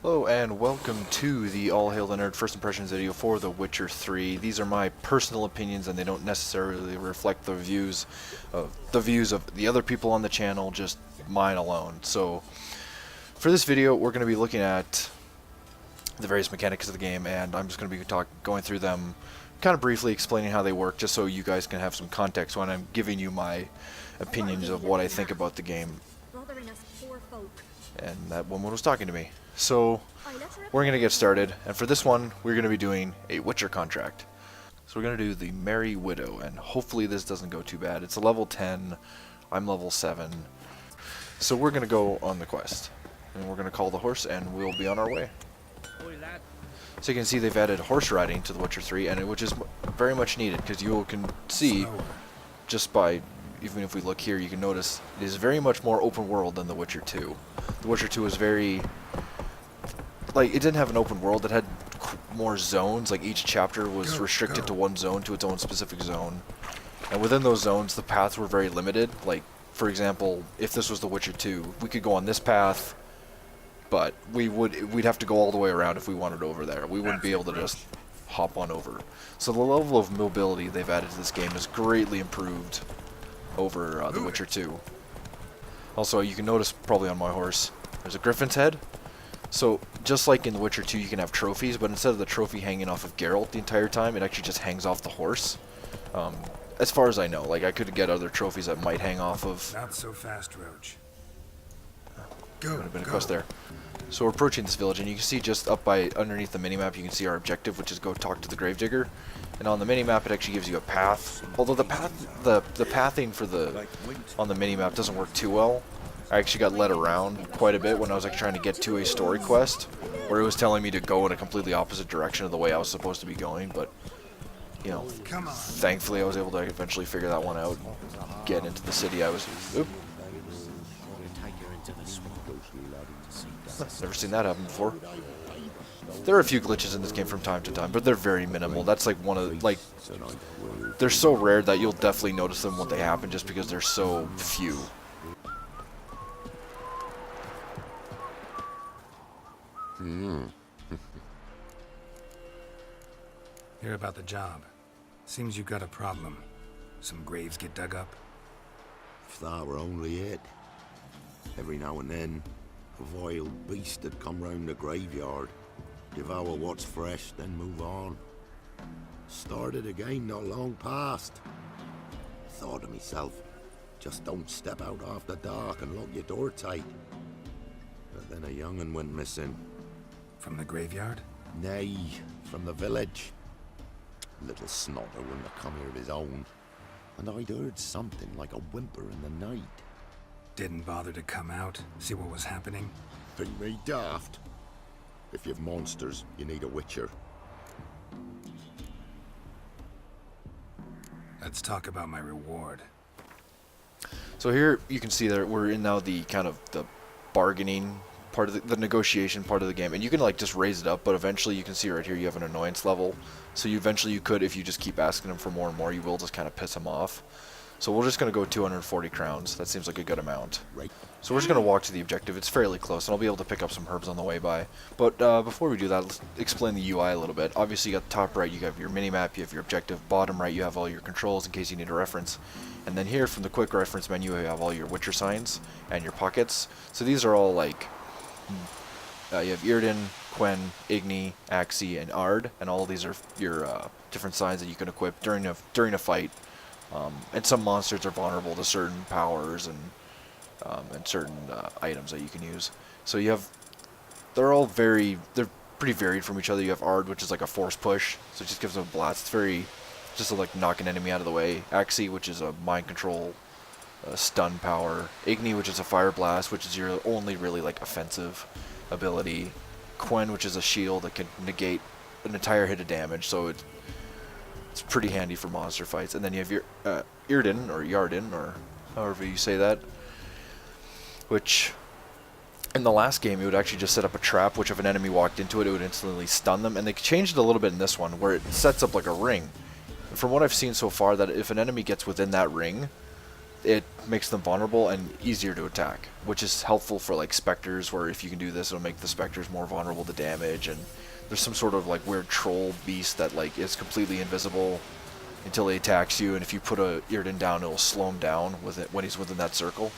Hello and welcome to the All Hail the Nerd first impressions video for The Witcher 3. These are my personal opinions and they don't necessarily reflect the views of the other people on the channel, just mine alone. So for this video we're going to be looking at the various mechanics of the game, and I'm just going to be going through them kind of briefly, explaining how they work, just so you guys can have some context when I'm giving you my opinions of what I think about the game. And that woman was talking to me. So we're going to get started, and for this one we're going to be doing a Witcher contract. So we're going to do the Merry Widow, and hopefully this doesn't go too bad. It's a level 10, I'm level 7. So we're going to go on the quest, and we're going to call the horse and we'll be on our way. So you can see they've added horse riding to The Witcher 3, and which is very much needed, because you can see just by, even if we look here, you can notice it is very much more open world than The Witcher 2. The Witcher 2 was very, like, it didn't have an open world, it had more zones. Like, each chapter was restricted to one zone, to its own specific zone. And within those zones, the paths were very limited. Like, for example, if this was The Witcher 2, we could go on this path, but we'd have to go all the way around if we wanted over there. We wouldn't be able to just hop on over. So the level of mobility they've added to this game is greatly improved over The Witcher 2. Also, you can notice probably on my horse, there's a griffin's head. So just like in The Witcher 2, you can have trophies, but instead of the trophy hanging off of Geralt the entire time, it actually just hangs off the horse. As far as I know, like, I could get other trophies that might hang off of. Not so fast, Roach. Would have been a quest there. So we're approaching this village, and you can see just up by underneath the minimap, you can see our objective, which is go talk to the Gravedigger. And on the minimap, it actually gives you a path. Although the pathing for on the minimap doesn't work too well. I actually got led around quite a bit when I was trying to get to a story quest, where it was telling me to go in a completely opposite direction of the way I was supposed to be going. But you know, thankfully I was able to eventually figure that one out, get into the city I was. Oop. Never seen that happen before. There are a few glitches in this game from time to time, but they're very minimal. That's like one of the, like, they're so rare that you'll definitely notice them when they happen, just because they're so few. Hear about the job. Seems you got a problem. Some graves get dug up. If that were only it. Every now and then, a vile beast had come round the graveyard, devour what's fresh, then move on. Started again not long past. Thought to myself, just don't step out after dark and lock your door tight. But then a young'un went missing. From the graveyard? Nay, from the village. Little snotter wouldn't have come here of his own, and I'd heard something like a whimper in the night. Didn't bother to come out, see what was happening? Think me daft? If you've monsters, you need a witcher. Let's talk about my reward. So here you can see that we're in now the kind of the bargaining part of the negotiation part of the game, and you can like just raise it up, but eventually you can see right here you have an annoyance level. So you could, if you just keep asking him for more and more, you will just kind of piss him off. So we're just going to go 240 crowns. That seems like a good amount. Right. So we're just going to walk to the objective. It's fairly close, and I'll be able to pick up some herbs on the way by. But before we do that, let's explain the UI a little bit. Obviously, you got the top right, you have your mini-map, you have your objective. Bottom right, you have all your controls in case you need a reference. And then here, from the quick reference menu, you have all your Witcher signs and your pockets. So these are all like, you have Yrden, Quen, Igni, Axii, and Ard, and all of these are your different signs that you can equip during a fight. And some monsters are vulnerable to certain powers and certain items that you can use. So you have, they're pretty varied from each other. You have Ard, which is like a force push, so it just gives them a blast. It's very, just to like knock an enemy out of the way. Axii, which is a mind control, stun power. Igni, which is a fire blast, which is your only really like offensive ability. Quen, which is a shield that can negate an entire hit of damage, so it's pretty handy for monster fights. And then you have your Yrden, or Yarden, or however you say that, which in the last game it would actually just set up a trap, which if an enemy walked into it, it would instantly stun them. And they changed it a little bit in this one, where it sets up like a ring. And from what I've seen so far, that if an enemy gets within that ring, it makes them vulnerable and easier to attack, which is helpful for like specters, where if you can do this, it'll make the specters more vulnerable to damage. And there's some sort of like weird troll beast that like is completely invisible until he attacks you, and if you put a Irden down, it'll slow him down with it when he's within that circle.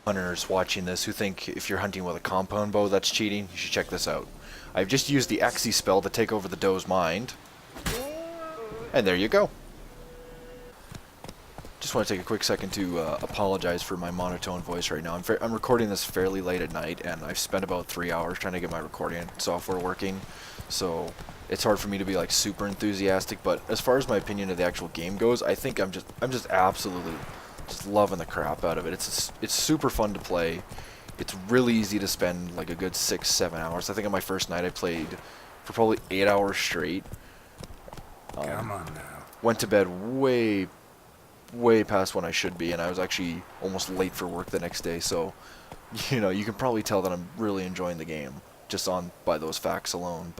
Hunters watching this who think if you're hunting with a compound bow that's cheating, you should check this out. I've just used the Exi spell to take over the doe's mind, and there you go. Just want to take a quick second to apologize for my monotone voice right now. I'm recording this fairly late at night, and I've spent about 3 hours trying to get my recording software working, so it's hard for me to be like super enthusiastic. But as far as my opinion of the actual game goes, I think I'm just absolutely just loving the crap out of it. It's super fun to play. It's really easy to spend like a good 6-7 hours. I think on my first night I played for probably 8 hours straight. Come on now. Went to bed way past when I should be, and I was actually almost late for work the next day. So, you know, you can probably tell that I'm really enjoying the game just by those facts alone.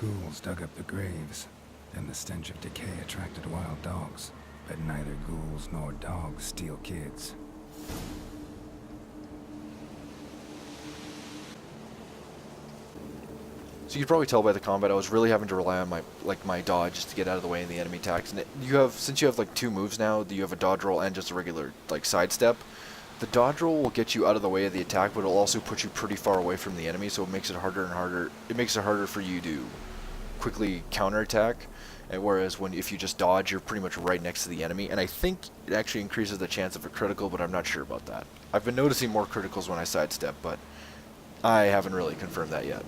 Ghouls dug up the graves, and the stench of decay attracted wild dogs. But neither ghouls nor dogs steal kids. So you can probably tell by the combat, I was really having to rely on my dodge just to get out of the way in the enemy attacks. And since you have like 2 moves now, you have a dodge roll and just a regular like sidestep. The dodge roll will get you out of the way of the attack, but it'll also put you pretty far away from the enemy, so it makes it harder and harder. It makes it harder for you to quickly counterattack. And whereas if you just dodge, you're pretty much right next to the enemy. And I think it actually increases the chance of a critical, but I'm not sure about that. I've been noticing more criticals when I sidestep, but I haven't really confirmed that yet.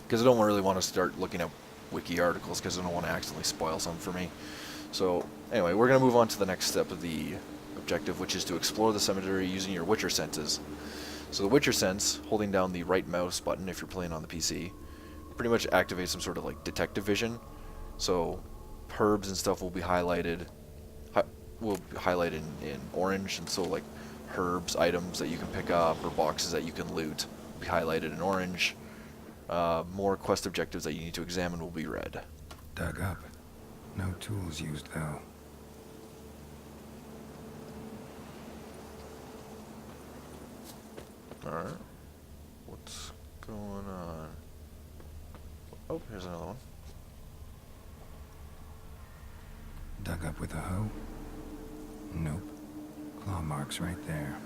Because I don't really want to start looking at wiki articles, because I don't want to accidentally spoil some for me. So anyway, we're going to move on to the next step of the objective, which is to explore the cemetery using your Witcher senses. So the Witcher sense, holding down the right mouse button if you're playing on the PC, pretty much activates some sort of like detective vision. So herbs and stuff will be highlighted in orange, and so like herbs, items that you can pick up, or boxes that you can loot will be highlighted in orange. More quest objectives that you need to examine will be red. Dug up. No tools used, though. Alright. What's going on? Oh, here's another one. Dug up with a hoe? Nope. Claw marks right there.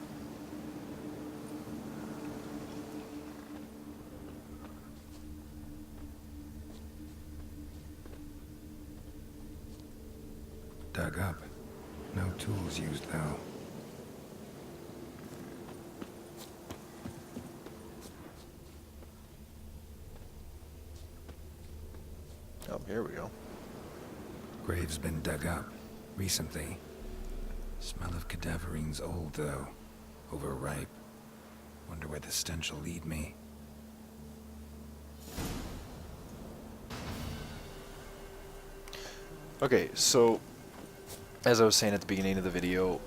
Dug up. No tools used, though. here we go. Grave's been dug up recently. Smell of cadaverines old, though. Overripe. Wonder where the stench will lead me. Okay, so as I was saying at the beginning of the video,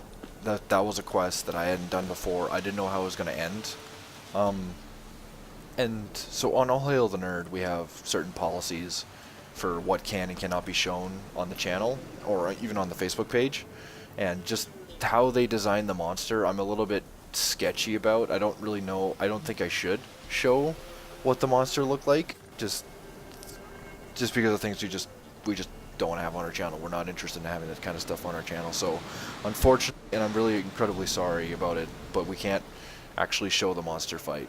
that was a quest that I hadn't done before. I didn't know how it was going to end. And so on All Hail the Nerd, we have certain policies for what can and cannot be shown on the channel, or even on the Facebook page. And just how they design the monster, I'm a little bit sketchy about. I don't really know. I don't think I should show what the monster looked like, just because of things we just don't have on our channel. We're not interested in having that kind of stuff on our channel. So unfortunately, and I'm really incredibly sorry about it, but we can't actually show the monster fight.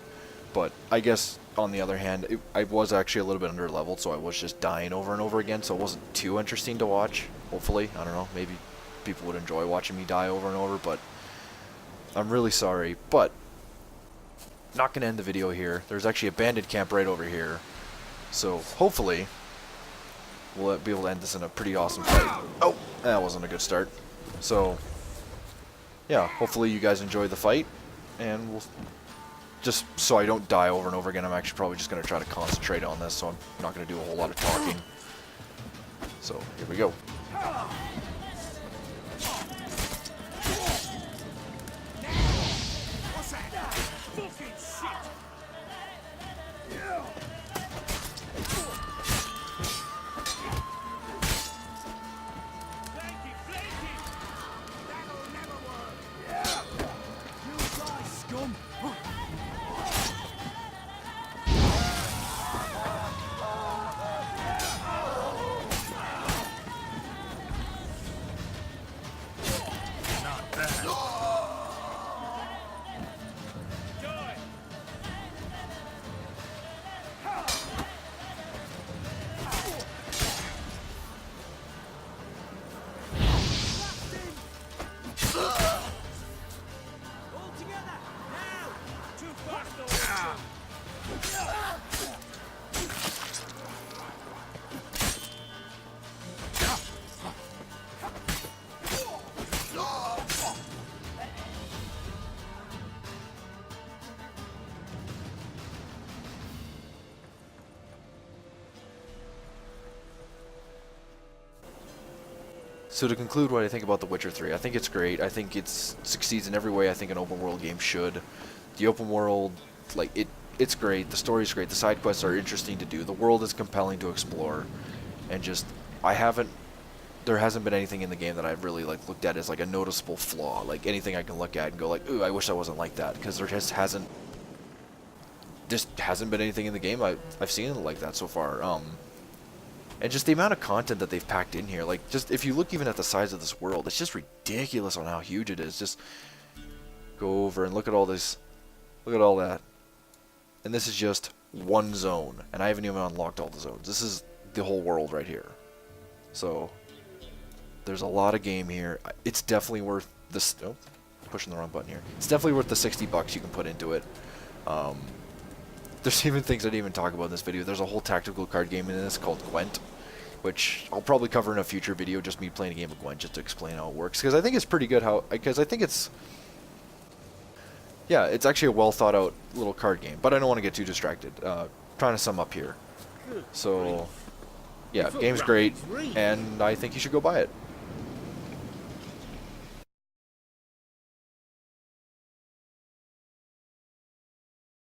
But I guess on the other hand, I was actually a little bit under leveled, so I was just dying over and over again, so it wasn't too interesting to watch. Hopefully, I don't know, maybe people would enjoy watching me die over and over, but I'm really sorry. But not gonna end the video here. There's actually a bandit camp right over here, so hopefully we'll be able to end this in a pretty awesome fight. Oh, that wasn't a good start. So yeah, hopefully you guys enjoy the fight, and we'll just so I don't die over and over again, I'm actually probably just going to try to concentrate on this, so I'm not going to do a whole lot of talking. So, here we go. So to conclude what I think about The Witcher 3, I think it's great. I think it succeeds in every way I think an open world game should. The open world, like, it's great. The story's great. The side quests are interesting to do. The world is compelling to explore. And just, there hasn't been anything in the game that I've really, like, looked at as, like, a noticeable flaw. Like, anything I can look at and go, like, ooh, I wish I wasn't like that. Because there just hasn't been anything in the game I've seen like that so far. And just the amount of content that they've packed in here, like, just if you look even at the size of this world, it's just ridiculous on how huge it is. Just go over and look at all this, look at all that. And this is just one zone, and I haven't even unlocked all the zones. This is the whole world right here. So there's a lot of game here. It's definitely worth this. Oh, pushing the wrong button here. It's definitely worth the $60 you can put into it. There's even things I didn't even talk about in this video. There's a whole tactical card game in this called Gwent, which I'll probably cover in a future video, just me playing a game of Gwent just to explain how it works. Because I think it's pretty good because I think it's, yeah, it's actually a well thought out little card game. But I don't want to get too distracted. Trying to sum up here. So, yeah, game's great, and I think you should go buy it.